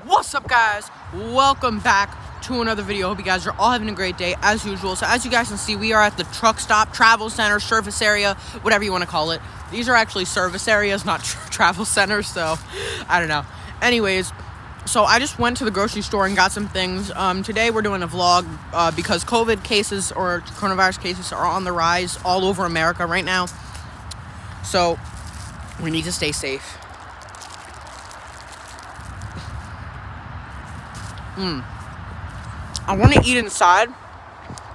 What's up, guys? Welcome back to another video. Hope you guys are all having a great day as usual. So as you guys can see, we are at the truck stop, travel center, service area, whatever you want to call it. These are actually service areas, not travel centers, so I don't know. Anyways, so I just went to the grocery store and got some things. Today we're doing a vlog because COVID cases or coronavirus cases are on the rise all over America right now. So we need to stay safe. I want to eat inside,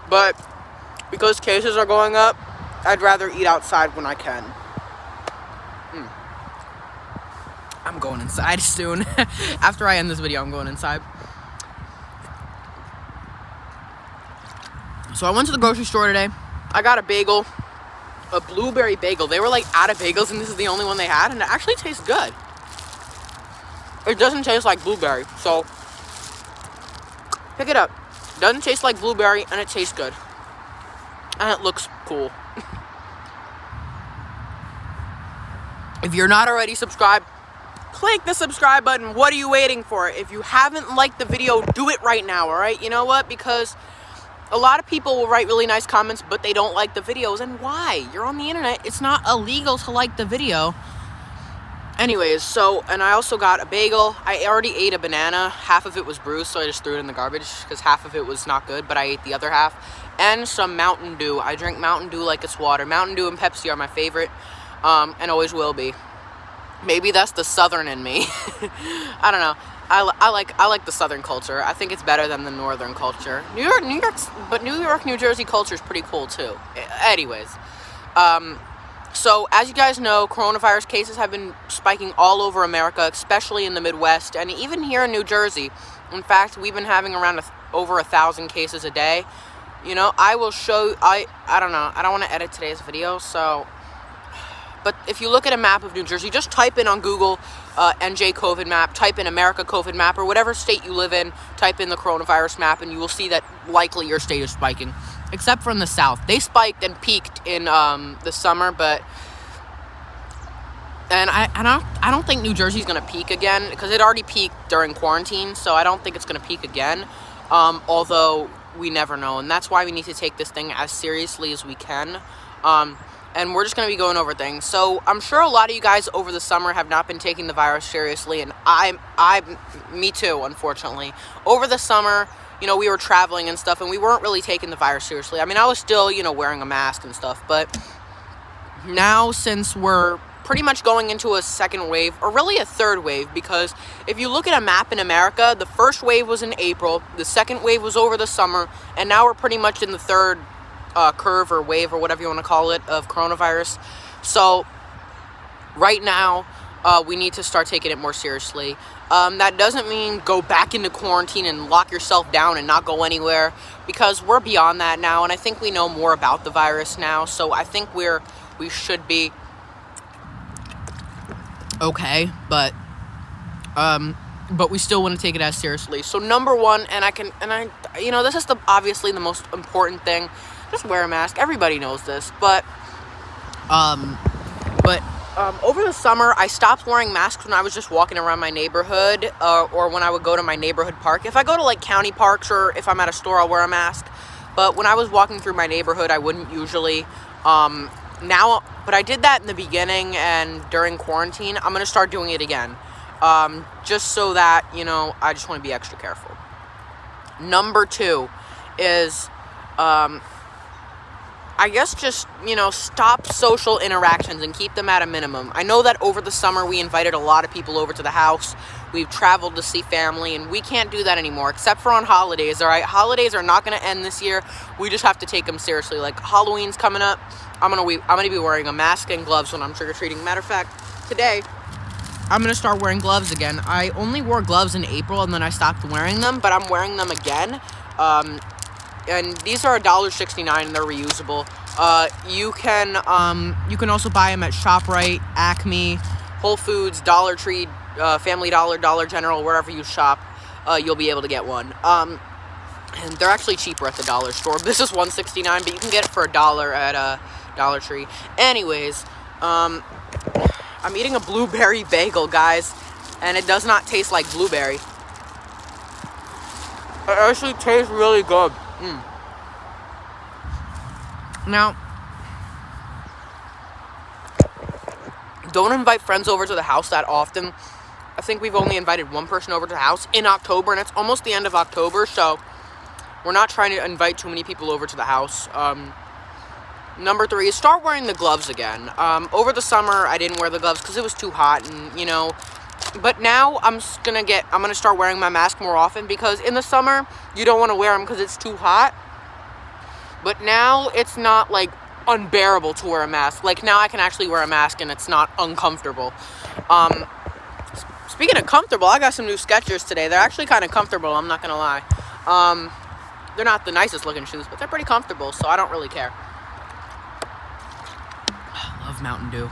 but because cases are going up, I'd rather eat outside when I can. I'm going inside soon. After I end this video, I'm going inside. So I went to the grocery store today. I got a bagel, a blueberry bagel. They were like out of bagels and this is the only one they had, and it actually tastes good. It doesn't taste like blueberry, so pick it up. Doesn't taste like blueberry and it tastes good. And it looks cool. If you're not already subscribed, click the subscribe button. What are you waiting for? If you haven't liked the video, do it right now, alright? You know what? Because a lot of people will write really nice comments, but they don't like the videos. And why? You're on the internet. It's not illegal to like the video. Anyways, and I also got a bagel. I already ate a banana. Half of it was bruised, so I just threw it in the garbage because half of it was not good, but I ate the other half. And some Mountain Dew. I drink Mountain Dew like it's water. Mountain Dew and Pepsi are my favorite, and always will be. Maybe that's the Southern in me. I don't know. I like the Southern culture. I think it's better than the Northern culture. New York, New Jersey culture is pretty cool too. Anyways, so, as you guys know, coronavirus cases have been spiking all over America, especially in the Midwest, and even here in New Jersey. In fact, we've been having around over 1,000 cases a day. You know, I will show, I don't know, I don't want to edit today's video, so, but if you look at a map of New Jersey, just type in on Google, NJ COVID map, type in America COVID map, or whatever state you live in, type in the coronavirus map, and you will see that likely your state is spiking. Except for in the South. They spiked and peaked in the summer, but I don't think New Jersey's gonna peak again because it already peaked during quarantine, so I don't think it's gonna peak again. Although we never know, and that's why we need to take this thing as seriously as we can. And we're just gonna be going over things. So I'm sure a lot of you guys over the summer have not been taking the virus seriously, and me too, unfortunately. Over the summer, you know, we were traveling and stuff, and we weren't really taking the virus seriously. I mean, I was still, you know, wearing a mask and stuff, but now since we're pretty much going into a second wave, or really a third wave, because if you look at a map in America, the first wave was in April, the second wave was over the summer, and now we're pretty much in the third curve or wave or whatever you want to call it of coronavirus. So right now, we need to start taking it more seriously. That doesn't mean go back into quarantine and lock yourself down and not go anywhere, because we're beyond that now, and I think we know more about the virus now, so I think we should be okay, but we still want to take it as seriously. So number one, you know, this is obviously the most important thing. Just wear a mask. Everybody knows this, but over the summer, I stopped wearing masks when I was just walking around my neighborhood, or when I would go to my neighborhood park. If I go to, like, county parks or if I'm at a store, I'll wear a mask. But when I was walking through my neighborhood, I wouldn't usually. But I did that in the beginning, and during quarantine, I'm going to start doing it again. Just so that, you know, I just want to be extra careful. Number two is, I guess just, you know, stop social interactions and keep them at a minimum. I know that over the summer we invited a lot of people over to the house. We've traveled to see family, and we can't do that anymore, except for on holidays, all right? Holidays are not going to end this year. We just have to take them seriously. Like, Halloween's coming up. I'm gonna be wearing a mask and gloves when I'm trick-or-treating. Matter of fact, today, I'm going to start wearing gloves again. I only wore gloves in April, and then I stopped wearing them, but I'm wearing them again. And these are $1.69, and they're reusable. You can also buy them at ShopRite, Acme, Whole Foods, Dollar Tree, Family Dollar, Dollar General, wherever you shop. You'll be able to get one. And they're actually cheaper at the dollar store. This is $1.69, but you can get it for $1 at Dollar Tree. Anyways, I'm eating a blueberry bagel, guys, and it does not taste like blueberry. It actually tastes really good. Now, don't invite friends over to the house that often. I think we've only invited one person over to the house in October, and it's almost the end of October, so we're not trying to invite too many people over to the house. Number 3 is start wearing the gloves again. Over the summer, I didn't wear the gloves because it was too hot, and, you know, but now I'm gonna start wearing my mask more often, because in the summer, you don't want to wear them because it's too hot. But now it's not, like, unbearable to wear a mask. Like, now I can actually wear a mask and it's not uncomfortable. Speaking of comfortable, I got some new Skechers today. They're actually kind of comfortable, I'm not gonna lie. They're not the nicest looking shoes, but they're pretty comfortable, so I don't really care. I love Mountain Dew.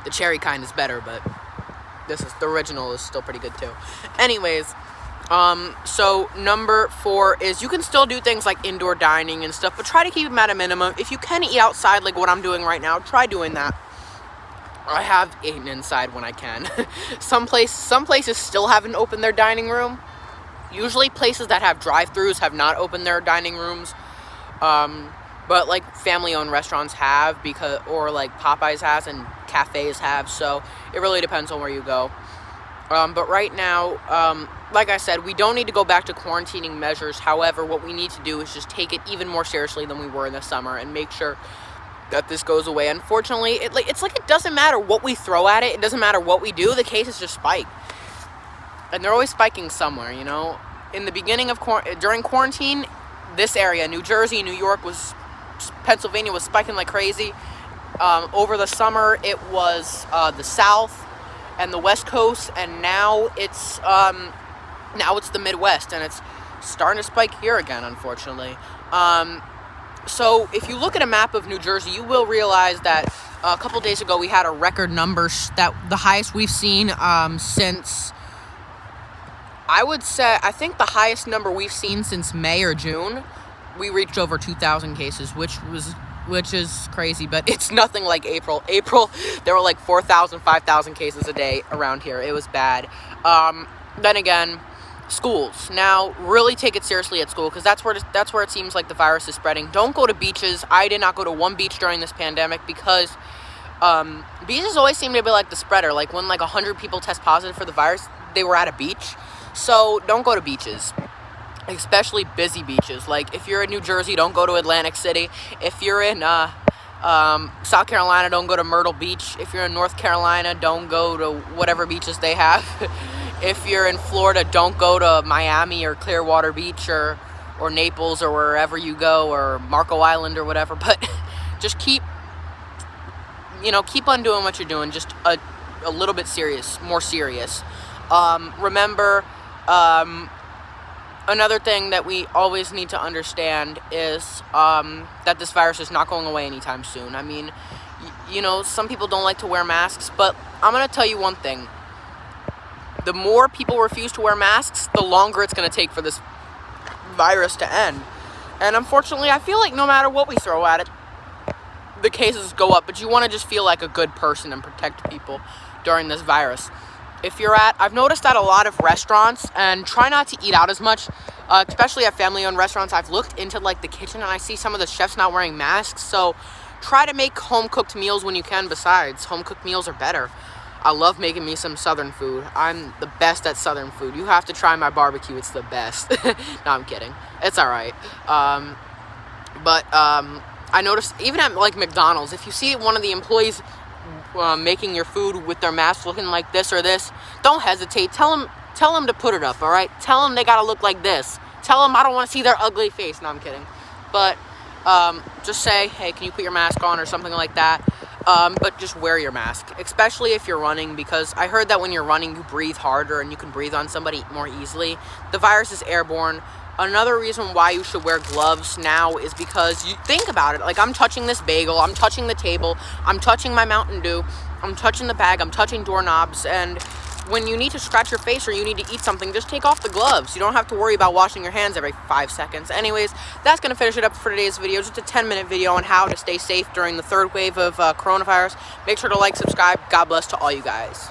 The cherry kind is better, but the original is still pretty good too. Anyways, so number 4 is you can still do things like indoor dining and stuff, but try to keep them at a minimum. If you can eat outside, like what I'm doing right now, try doing that. I have eaten inside when I can. Some places still haven't opened their dining room. Usually places that have drive-thrus have not opened their dining rooms. But like family-owned restaurants have, or like Popeyes has and cafes have, so it really depends on where you go. But right now, like I said, we don't need to go back to quarantining measures. However, what we need to do is just take it even more seriously than we were in the summer and make sure that this goes away. Unfortunately, it's like it doesn't matter what we throw at it. It doesn't matter what we do. The cases just spike. And they're always spiking somewhere, you know. In the beginning of during quarantine, this area, New Jersey, New York, Pennsylvania was spiking like crazy. Over the summer, it was the South and the West Coast, and now it's the Midwest, and it's starting to spike here again, unfortunately. So if you look at a map of New Jersey, you will realize that a couple days ago we had a record number, that the highest we've seen since, I think the highest number we've seen since May or June. We reached over 2,000 cases, which is crazy, but it's nothing like April. April, there were like 4,000, 5,000 cases a day around here. It was bad. Then again, schools. Now, really take it seriously at school, because that's where it seems like the virus is spreading. Don't go to beaches. I did not go to one beach during this pandemic, because beaches always seem to be like the spreader. Like when like 100 people test positive for the virus, they were at a beach. So don't go to beaches, especially busy beaches. Like if you're in New Jersey, don't go to Atlantic City. If you're in South Carolina, don't go to Myrtle Beach. If you're in North Carolina, don't go to whatever beaches they have. If you're in Florida, don't go to Miami or Clearwater Beach or Naples or wherever you go, or Marco Island or whatever. But just keep on doing what you're doing, just a little bit more serious. Remember, another thing that we always need to understand is that this virus is not going away anytime soon. I mean, some people don't like to wear masks, but I'm going to tell you one thing. The more people refuse to wear masks, the longer it's going to take for this virus to end. And unfortunately, I feel like no matter what we throw at it, the cases go up. But you want to just feel like a good person and protect people during this virus. I've noticed that a lot of restaurants, and try not to eat out as much, especially at family-owned restaurants. I've looked into like the kitchen, and I see some of the chefs not wearing masks. So try to make home-cooked meals when you can. Besides, home-cooked meals are better. I love making me some Southern food. I'm the best at Southern food. You have to try my barbecue. It's the best. No, I'm kidding. It's all right. But I noticed even at like McDonald's, if you see one of the employees making your food with their mask looking like this or this, don't hesitate. Tell them to put it up, all right? Tell them they gotta look like this. Tell them I don't want to see their ugly face. No, I'm kidding. But just say, hey, can you put your mask on or something like that? But just wear your mask, especially if you're running, because I heard that when you're running, you breathe harder and you can breathe on somebody more easily. The virus is airborne. Another reason why you should wear gloves now is because you think about it. Like, I'm touching this bagel, I'm touching the table, I'm touching my Mountain Dew, I'm touching the bag, I'm touching doorknobs, and when you need to scratch your face or you need to eat something, just take off the gloves. You don't have to worry about washing your hands every 5 seconds. Anyways, that's going to finish it up for today's video. Just a 10-minute video on how to stay safe during the third wave of coronavirus. Make sure to like, subscribe. God bless to all you guys.